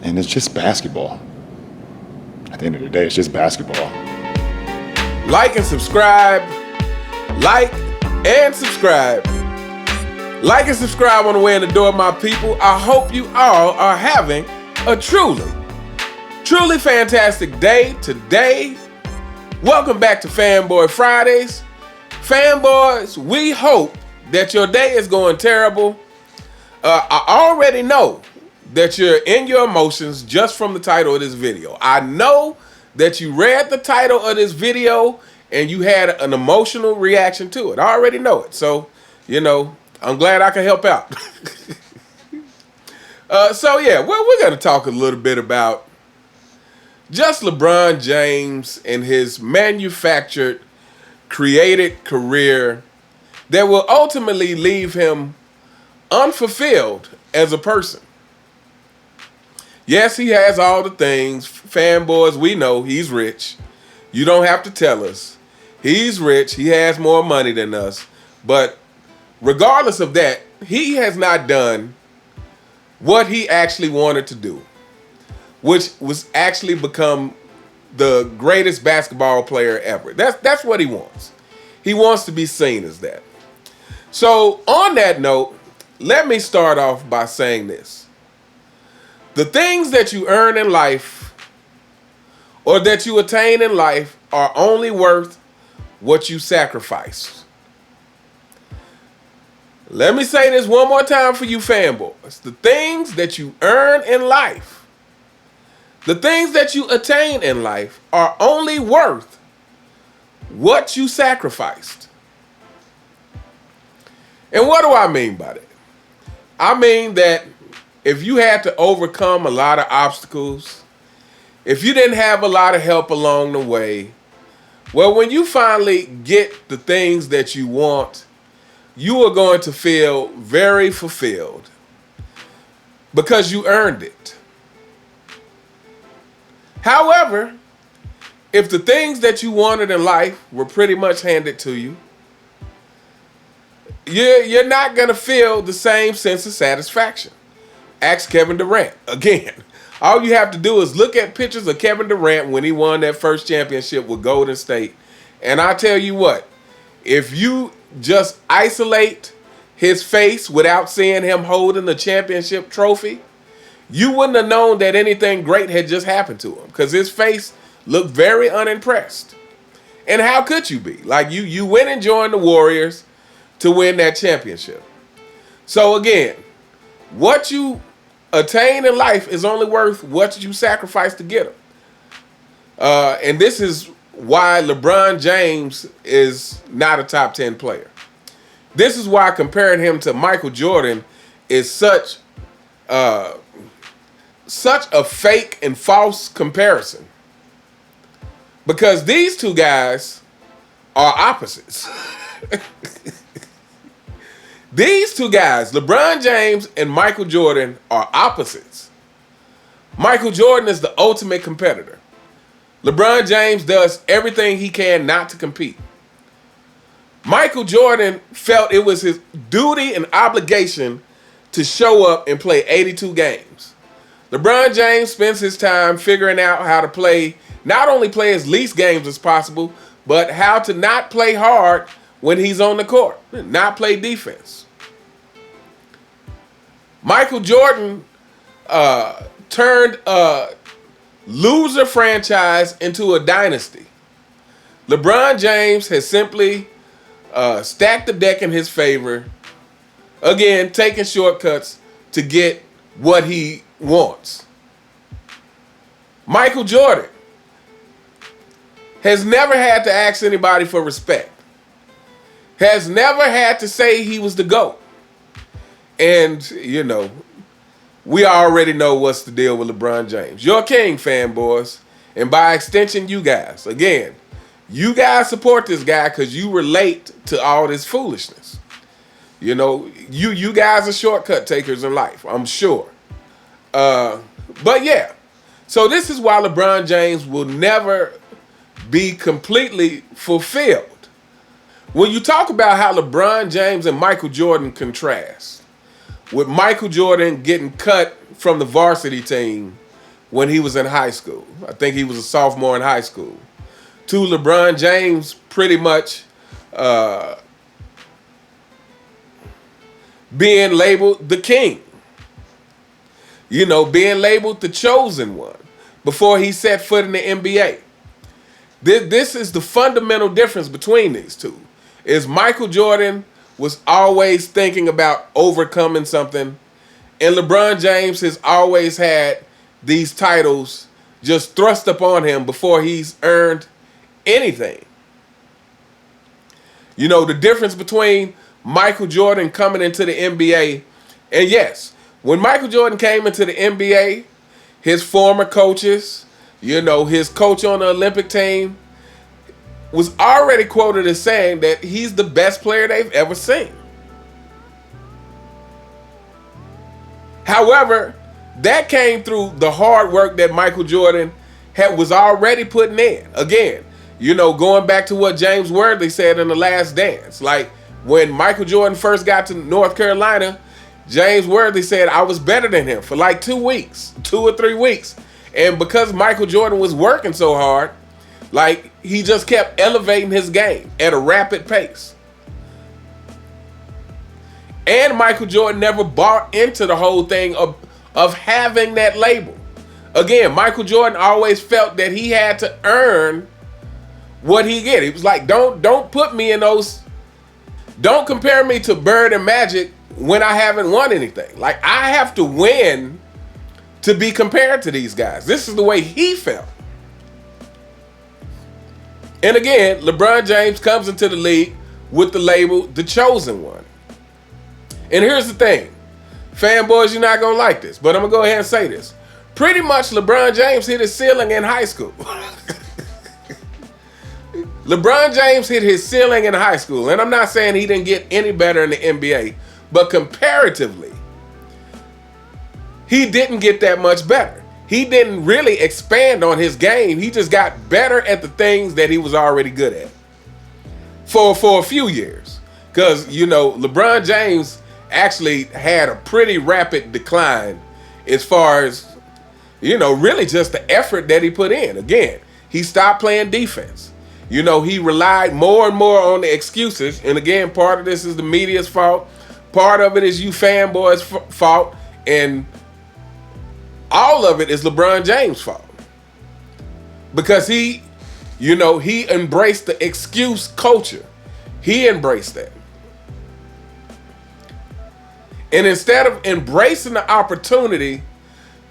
And it's just basketball. At the end of the day, it's just basketball. Like and subscribe. Like and subscribe. Like and subscribe on the way in the door, my people. I hope you all are having a truly fantastic day today. Welcome back to Fanboy Fridays. Fanboys, we hope that your day is going terrible. I already know that you're in your emotions just from the title of this video. I know that you read the title of this video and you had an emotional reaction to it. I already know it. So, I'm glad I can help out. We're going to talk a little bit about just LeBron James and his manufactured, created career that will ultimately leave him unfulfilled as a person. Yes, he has all the things. Fanboys, we know he's rich. You don't have to tell us. He's rich. He has more money than us. But regardless of that, he has not done what he actually wanted to do, which was actually become the greatest basketball player ever. That's what he wants. He wants to be seen as that. So on that note, let me start off by saying this. The things that you earn in life or that you attain in life are only worth what you sacrifice. Let me say this one more time for you fanboys. The things that you earn in life, the things that you attain in life are only worth what you sacrificed. And what do I mean by that? I mean that if you had to overcome a lot of obstacles, if you didn't have a lot of help along the way, well, when you finally get the things that you want, you are going to feel very fulfilled because you earned it. However, if the things that you wanted in life were pretty much handed to you, you're not going to feel the same sense of satisfaction. Ask Kevin Durant. Again, all you have to do is look at pictures of Kevin Durant when he won that first championship with Golden State. And I tell you what, if you just isolate his face without seeing him holding the championship trophy, you wouldn't have known that anything great had just happened to him because his face looked very unimpressed. And how could you be? Like you went and joined the Warriors to win that championship. So again, what you attain in life is only worth what you sacrifice to get them. And this is why LeBron James is not a top 10 player. This is why comparing him to Michael Jordan is such a fake and false comparison. Because these two guys are opposites. These two guys, LeBron James and Michael Jordan, are opposites. Michael Jordan is the ultimate competitor. LeBron James does everything he can not to compete. Michael Jordan felt it was his duty and obligation to show up and play 82 games. LeBron James spends his time figuring out how to not only play as least games as possible, but how to not play hard when he's on the court, not play defense. Michael Jordan turned a loser franchise into a dynasty. LeBron James has simply stacked the deck in his favor, again, taking shortcuts to get what he wants. Michael Jordan has never had to ask anybody for respect, has never had to say he was the GOAT. And, we already know what's the deal with LeBron James. You're king, fanboys. And by extension, you guys. Again, you guys support this guy because you relate to all this foolishness. You guys are shortcut takers in life, I'm sure. But yeah. So this is why LeBron James will never be completely fulfilled. When you talk about how LeBron James and Michael Jordan contrast, with Michael Jordan getting cut from the varsity team when he was in high school. I think he was a sophomore in high school. To LeBron James pretty much being labeled the king. You know, being labeled the chosen one before he set foot in the NBA. This is the fundamental difference between these two. Is Michael Jordan was always thinking about overcoming something, and LeBron James has always had these titles just thrust upon him before he's earned anything. You know, the difference between Michael Jordan coming into the NBA, and yes, when Michael Jordan came into the NBA, his former coaches, you know, his coach on the Olympic team was already quoted as saying that he's the best player they've ever seen. However, that came through the hard work that Michael Jordan was already putting in. Again, you know, going back to what James Worthy said in The Last Dance. Like, when Michael Jordan first got to North Carolina, James Worthy said, I was better than him for like 2 weeks, 2 or 3 weeks. And because Michael Jordan was working so hard, like, he just kept elevating his game at a rapid pace. And Michael Jordan never bought into the whole thing of having that label. Again, Michael Jordan always felt that he had to earn what he get. He was like, don't put me in those, don't compare me to Bird and Magic when I haven't won anything. Like, I have to win to be compared to these guys. This is the way he felt. And again, LeBron James comes into the league with the label, the chosen one. And here's the thing. Fanboys, you're not going to like this, but I'm going to go ahead and say this. Pretty much LeBron James hit his ceiling in high school. LeBron James hit his ceiling in high school. And I'm not saying he didn't get any better in the NBA, but comparatively, he didn't get that much better. He didn't really expand on his game. He just got better at the things that he was already good at for a few years. Because, you know, LeBron James actually had a pretty rapid decline as far as, you know, really just the effort that he put in. Again, he stopped playing defense. You know, he relied more and more on the excuses. And again, part of this is the media's fault. Part of it is you fanboys' fault. And all of it is LeBron James' fault. Because he, you know, he embraced the excuse culture. He embraced that. And instead of embracing the opportunity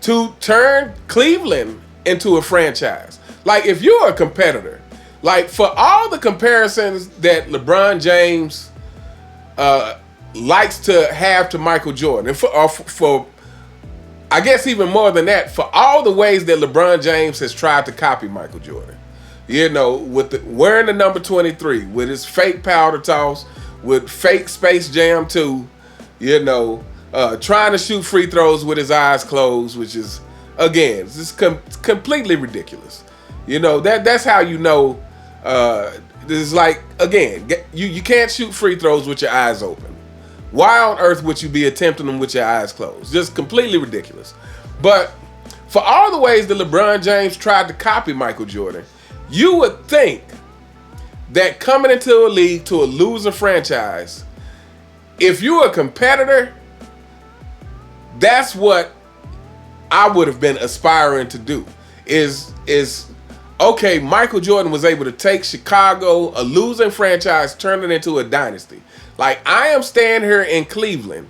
to turn Cleveland into a franchise, like if you're a competitor, like for all the comparisons that LeBron James likes to have to Michael Jordan, and for I guess even more than that, for all the ways that LeBron James has tried to copy Michael Jordan, you know, with wearing the number 23, with his fake powder toss, with fake Space Jam 2, you know, trying to shoot free throws with his eyes closed, which is, again, it's just completely ridiculous. You know, that's how you know, this is like, again, you can't shoot free throws with your eyes open. Why on earth would you be attempting them with your eyes closed? Just completely ridiculous. But for all the ways that LeBron James tried to copy Michael Jordan, you would think that coming into a league to a loser franchise, if you're a competitor, that's what I would have been aspiring to do. Is okay, Michael Jordan was able to take Chicago, a losing franchise, turn it into a dynasty. Like, I am staying here in Cleveland,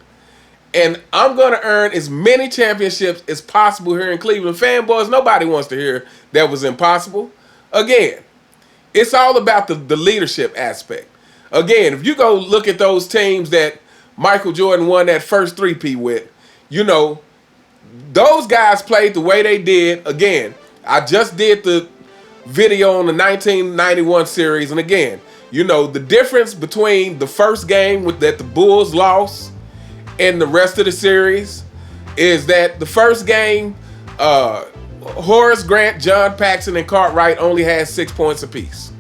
and I'm going to earn as many championships as possible here in Cleveland. Fanboys, nobody wants to hear that was impossible. Again, it's all about the leadership aspect. Again, if you go look at those teams that Michael Jordan won that first three-peat with, you know, those guys played the way they did. Again, I just did the video on the 1991 series, and again, you know, the difference between the first game that the Bulls lost and the rest of the series is that the first game, Horace Grant, John Paxson, and Cartwright only had 6 points apiece.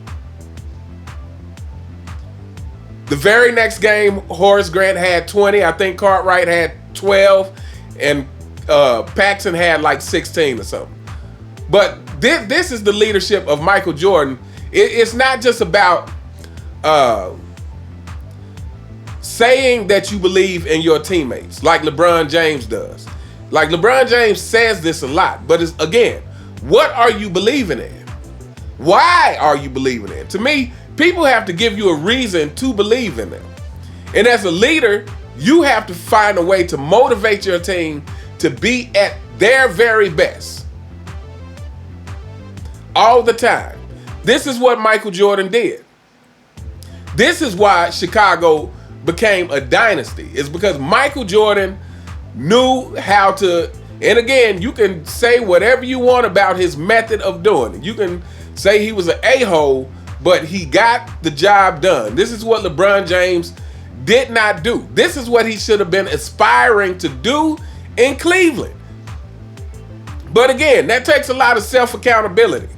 The very next game, Horace Grant had 20. I think Cartwright had 12, and Paxson had like 16 or something. But this is the leadership of Michael Jordan. It's not just about saying that you believe in your teammates like LeBron James does. Like LeBron James says this a lot, but it's, again, what are you believing in? Why are you believing in? To me, people have to give you a reason to believe in them. And as a leader, you have to find a way to motivate your team to be at their very best all the time. This is what Michael Jordan did. This is why Chicago became a dynasty. It's because Michael Jordan knew how to, and again, you can say whatever you want about his method of doing it. You can say he was an a-hole, but he got the job done. This is what LeBron James did not do. This is what he should have been aspiring to do in Cleveland. But again, that takes a lot of self-accountability.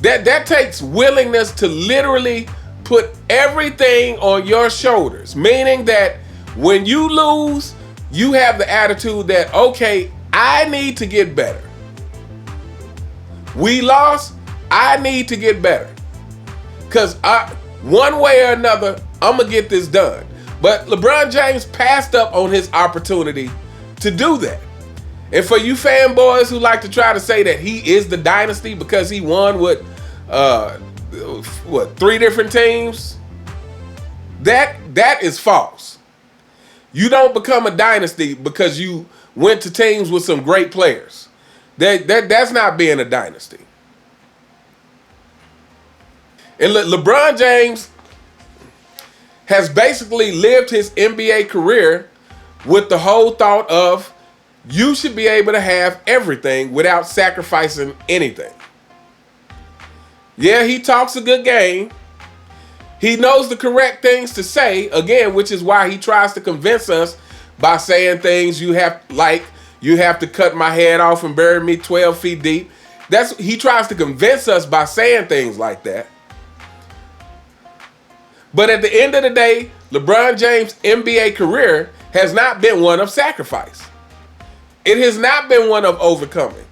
That takes willingness to literally put everything on your shoulders, meaning that when you lose, you have the attitude that, okay, I need to get better. We lost, I need to get better. Because one way or another, I'm going to get this done. But LeBron James passed up on his opportunity to do that. And for you fanboys who like to try to say that he is the dynasty because he won with 3 different teams, that is false. You don't become a dynasty because you went to teams with some great players. That's not being a dynasty. And LeBron James has basically lived his NBA career with the whole thought of you should be able to have everything without sacrificing anything. Yeah, he talks a good game. He knows the correct things to say, again, which is why he tries to convince us by saying things you have to cut my head off and bury me 12 feet deep. He tries to convince us by saying things like that. But at the end of the day, LeBron James' NBA career has not been one of sacrifice. It has not been one of overcoming.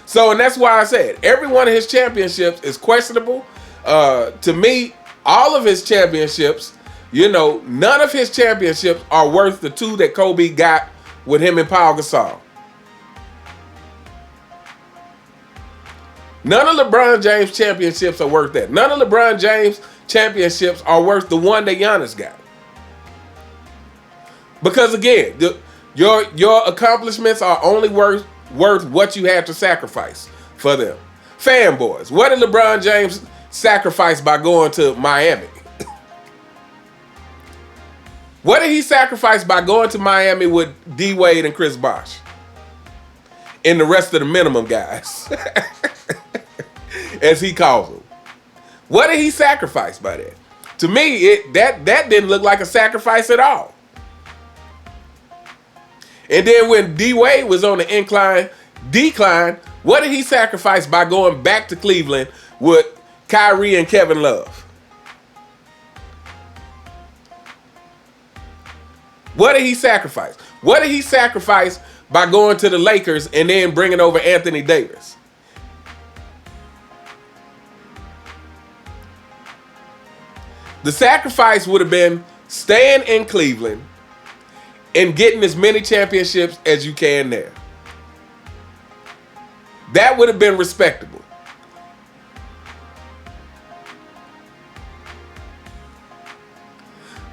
So, and that's why I said every one of his championships is questionable. To me, all of his championships, none of his championships are worth the 2 that Kobe got with him and Paul Gasol. None of LeBron James' championships are worth that. None of LeBron James' championships are worth the 1 that Giannis got. Because again, your accomplishments are only worth what you had to sacrifice for them. Fanboys, what did LeBron James sacrifice by going to Miami? What did he sacrifice by going to Miami with D Wade and Chris Bosh and the rest of the minimum guys, as he calls them? What did he sacrifice by that? To me, that didn't look like a sacrifice at all. And then when D Wade was on the decline, what did he sacrifice by going back to Cleveland with Kyrie and Kevin Love? What did he sacrifice? What did he sacrifice by going to the Lakers and then bringing over Anthony Davis? The sacrifice would have been staying in Cleveland and getting as many championships as you can there. That would have been respectable.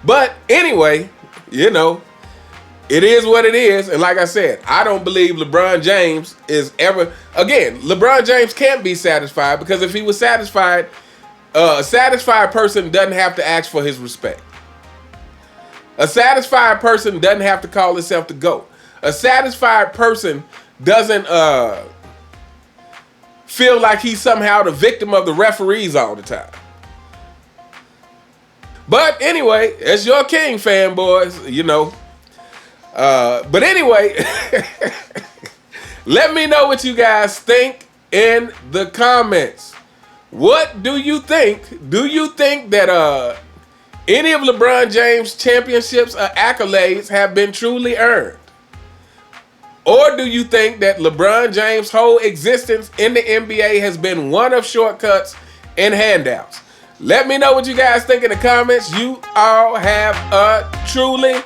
But anyway, it is what it is. And like I said, I don't believe LeBron James is ever... Again, LeBron James can't be satisfied because if he was satisfied, a satisfied person doesn't have to ask for his respect. A satisfied person doesn't have to call himself the GOAT. A satisfied person doesn't feel like he's somehow the victim of the referees all the time. But anyway, it's your king, fanboys, But anyway, let me know what you guys think in the comments. What do you think? Do you think that any of LeBron James' championships or accolades have been truly earned? Or do you think that LeBron James' whole existence in the NBA has been one of shortcuts and handouts? Let me know what you guys think in the comments. You all have a truly,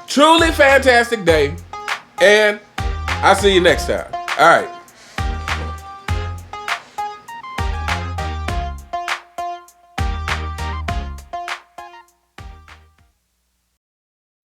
truly fantastic day. And I'll see you next time. All right.